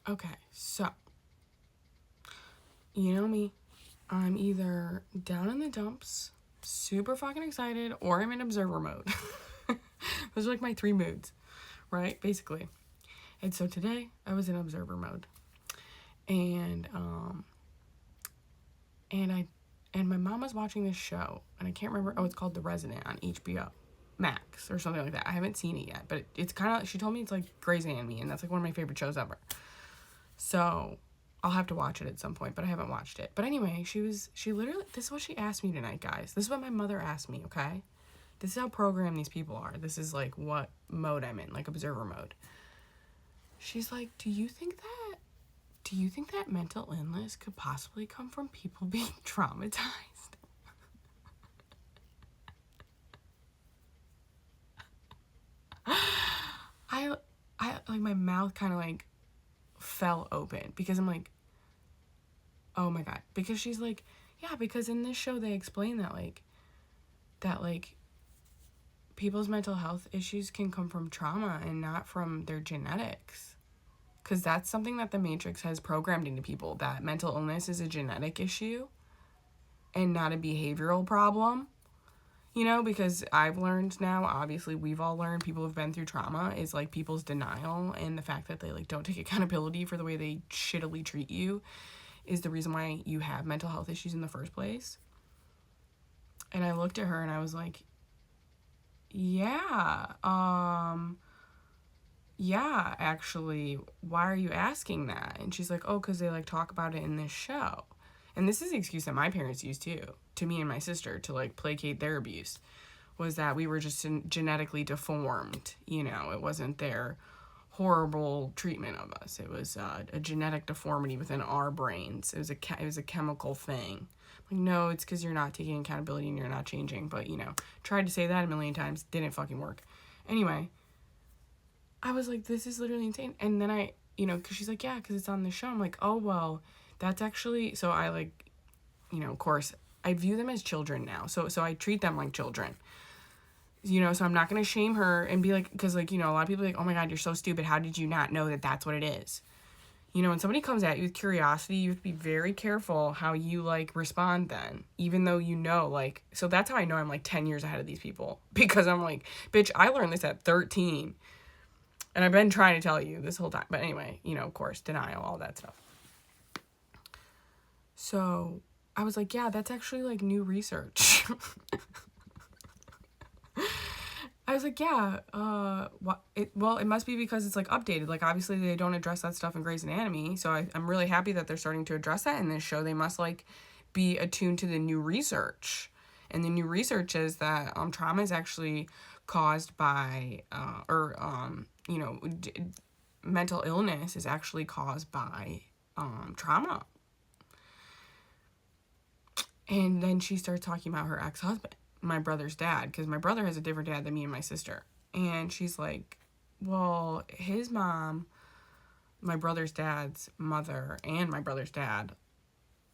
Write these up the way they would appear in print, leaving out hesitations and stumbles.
Okay, so, you know me. I'm either down in the dumps, super fucking excited, or I'm in observer mode. Those are like my three moods, right? Basically. And so today I was in observer mode. And and my mom was watching this show, and I can't remember. Oh, it's called The Resident on HBO Max or something like that. I haven't seen it yet, but it's kind of, she told me it's like Grey's Anatomy, and that's like one of my favorite shows ever. So I'll have to watch it at some point, but I haven't watched it. But anyway, she literally, this is what she asked me tonight, guys. This is what my mother asked me, okay? This is how programmed these people are. This is like what mode I'm in, like observer mode. She's like, do you think that mental illness could possibly come from people being traumatized? I like, my mouth kind of like fell open because I'm like, oh my God. Because she's like, yeah, because in this show they explain that people's mental health issues can come from trauma and not from their genetics. Because that's something that the Matrix has programmed into people, that mental illness is a genetic issue and not a behavioral problem. You know, because I've learned now, obviously we've all learned, people who've been through trauma, is like people's denial and the fact that they like don't take accountability for the way they shittily treat you is the reason why you have mental health issues in the first place. And I looked at her and I was like, yeah, actually, why are you asking that? And she's like, oh, because they like talk about it in this show. And this is the excuse that my parents used too, to me and my sister, to like placate their abuse, was that we were just genetically deformed. You know, it wasn't their horrible treatment of us. It was a genetic deformity within our brains. It was a chemical thing. Like, no, it's because you're not taking accountability and you're not changing. But, you know, tried to say that a million times, didn't fucking work. Anyway, I was like, this is literally insane. And then I, you know, because she's like, yeah, because it's on the show. I'm like, oh, well, that's actually, so I like, you know, of course, I view them as children now. So I treat them like children. You know, so I'm not going to shame her and be like, because like, you know, a lot of people are like, oh my God, you're so stupid. How did you not know that that's what it is? You know, when somebody comes at you with curiosity, you have to be very careful how you like respond then, even though you know, like, so that's how I know I'm like 10 years ahead of these people, because I'm like, bitch, I learned this at 13 and I've been trying to tell you this whole time. But anyway, you know, of course, denial, all that stuff. So I was like, yeah, that's actually like new research. I was like, yeah, it must be because it's like updated. Like, obviously they don't address that stuff in Grey's Anatomy. So I'm really happy that they're starting to address that in this show. They must like be attuned to the new research. And the new research is that trauma is actually caused by, you know, mental illness is actually caused by trauma. And then she starts talking about her ex-husband, my brother's dad, because my brother has a different dad than me and my sister. And she's like, well, his mom, my brother's dad's mother, and my brother's dad,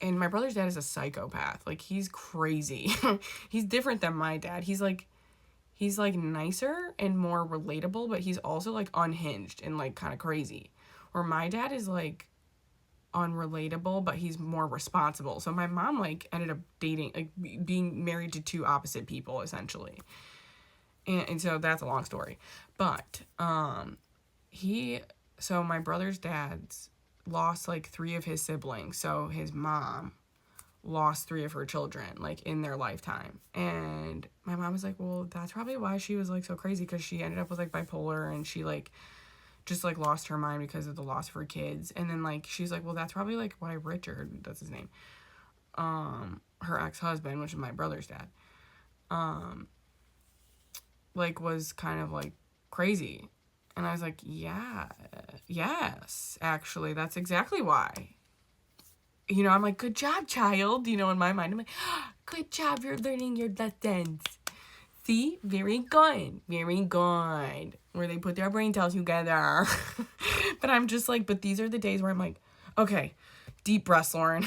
and my brother's dad is a psychopath. Like, he's crazy. He's different than my dad. He's like nicer and more relatable, but he's also like unhinged and like kind of crazy. Where my dad is like unrelatable, but he's more responsible. So my mom like ended up dating, like being married to two opposite people essentially. And so that's a long story. But so my brother's dad's lost like 3 of his siblings. So his mom lost 3 of her children like in their lifetime. And my mom was like, well, that's probably why she was like so crazy, because she ended up with like bipolar, and she like just like lost her mind because of the loss of her kids. And then like she's like, well, that's probably like why Richard, that's his name, her ex-husband, which is my brother's dad, like was kind of like crazy. And I was like, yeah, yes, actually, that's exactly why. You know, I'm like, good job, child. You know, in my mind, I'm like, oh, good job, you're learning your lessons. See? Very good. Very good. Where they put their brain cells together. But I'm just like, but these are the days where I'm like, okay, deep breaths, Lauren.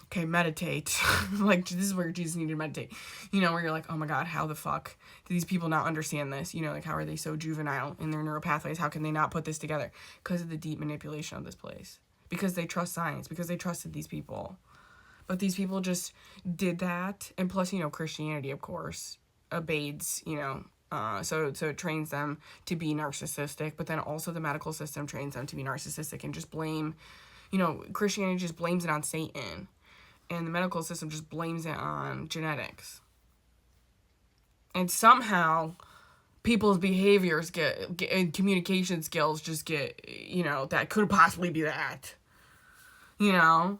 Okay, okay, meditate. Like, this is where Jesus needed to meditate. You know, where you're like, oh my God, how the fuck do these people not understand this? You know, like, how are they so juvenile in their neural pathways? How can they not put this together? Because of the deep manipulation of this place. Because they trust science. Because they trusted these people. But these people just did that. And plus, you know, Christianity, of course, obeys, you know, so it trains them to be narcissistic. But then also the medical system trains them to be narcissistic and just blame, you know, Christianity just blames it on Satan. And the medical system just blames it on genetics. And somehow people's behaviors get and communication skills just get, you know, that could possibly be that. You know?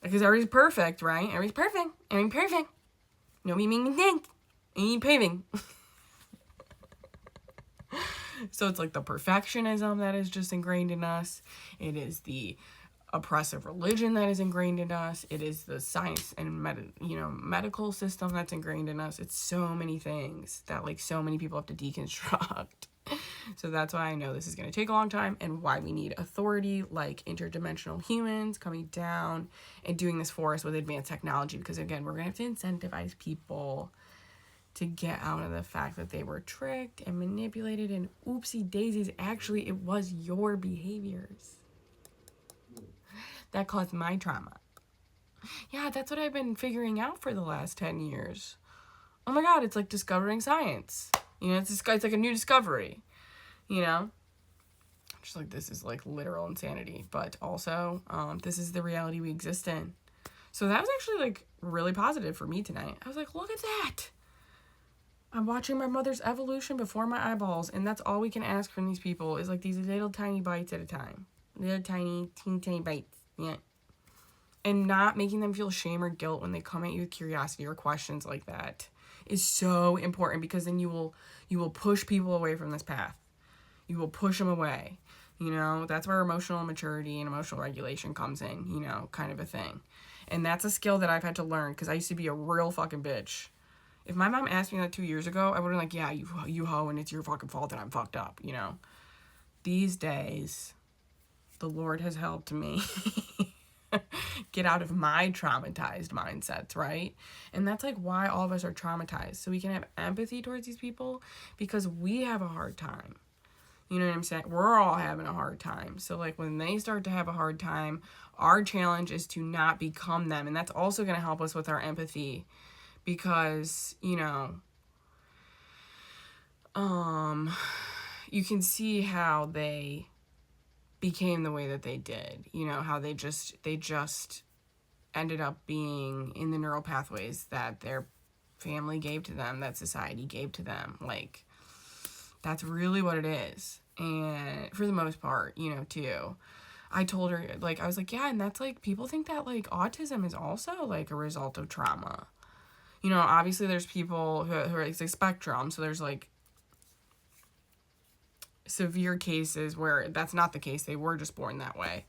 Because everybody's perfect, right? Everybody's perfect. Everybody's perfect. Nobody make me think. Ain't paving. So it's like the perfectionism that is just ingrained in us. It is the oppressive religion that is ingrained in us. It is the science and medical system that's ingrained in us. It's so many things that like so many people have to deconstruct. So that's why I know this is going to take a long time, and why we need authority like interdimensional humans coming down and doing this for us with advanced technology, because again, we're going to have to incentivize people to get out of the fact that they were tricked and manipulated, and oopsie daisies, actually it was your behaviors that caused my trauma. Yeah, that's what I've been figuring out for the last 10 years. Oh my God, it's like discovering science. You know, it's like a new discovery, you know? Just like, this is like literal insanity, but also this is the reality we exist in. So that was actually like really positive for me tonight. I was like, look at that. I'm watching my mother's evolution before my eyeballs, and that's all we can ask from these people is like these little tiny bites at a time. Little tiny, teeny bites. Yeah. And not making them feel shame or guilt when they come at you with curiosity or questions like that is so important, because then you will push people away from this path. You will push them away. You know, that's where emotional maturity and emotional regulation comes in, you know, kind of a thing. And that's a skill that I've had to learn, because I used to be a real fucking bitch. If my mom asked me that 2 years ago, I would have been like, yeah, you hoe, and it's your fucking fault that I'm fucked up, you know. These days, the Lord has helped me get out of my traumatized mindsets, right? And that's like why all of us are traumatized. So we can have empathy towards these people, because we have a hard time. You know what I'm saying? We're all having a hard time. So like when they start to have a hard time, our challenge is to not become them. And that's also going to help us with our empathy, because, you know, you can see how they became the way that they did, you know, how they just ended up being in the neural pathways that their family gave to them, that society gave to them. Like, that's really what it is. And for the most part, you know, too, I told her, like, I was like, yeah, and that's like, people think that like autism is also like a result of trauma. You know, obviously there's people who are like spectrum, so there's like severe cases where that's not the case. They were just born that way.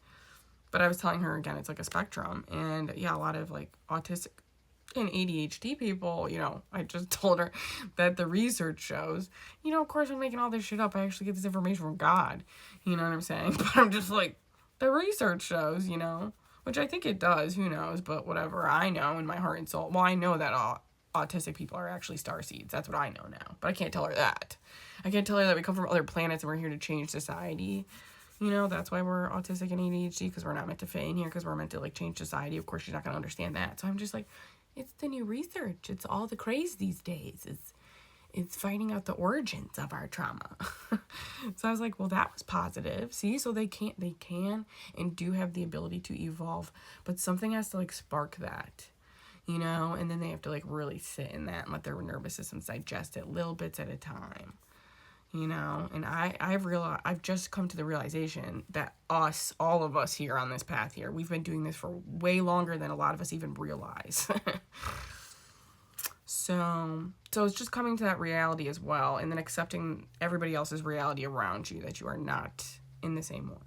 But I was telling her, again, it's like a spectrum. And yeah, a lot of like autistic and ADHD people, you know, I just told her that the research shows, you know, of course I'm making all this shit up. I actually get this information from God. You know what I'm saying? But I'm just like, the research shows, you know, which I think it does. Who knows? But whatever. I know in my heart and soul. Well, I know that autistic people are actually starseeds. That's what I know now. But I can't tell her that. I can't tell her that we come from other planets and we're here to change society. You know, that's why we're autistic and ADHD, because we're not meant to fit in here, because we're meant to like change society. Of course, she's not going to understand that. So I'm just like, it's the new research. It's all the craze these days. It's finding out the origins of our trauma. So I was like, well, that was positive. See, so they can and do have the ability to evolve, but something has to like spark that, you know, and then they have to like really sit in that and let their nervous systems digest it little bits at a time, you know. And I've just come to the realization that all of us here on this path here, we've been doing this for way longer than a lot of us even realize. So it's just coming to that reality as well, and then accepting everybody else's reality around you, that you are not in the same one.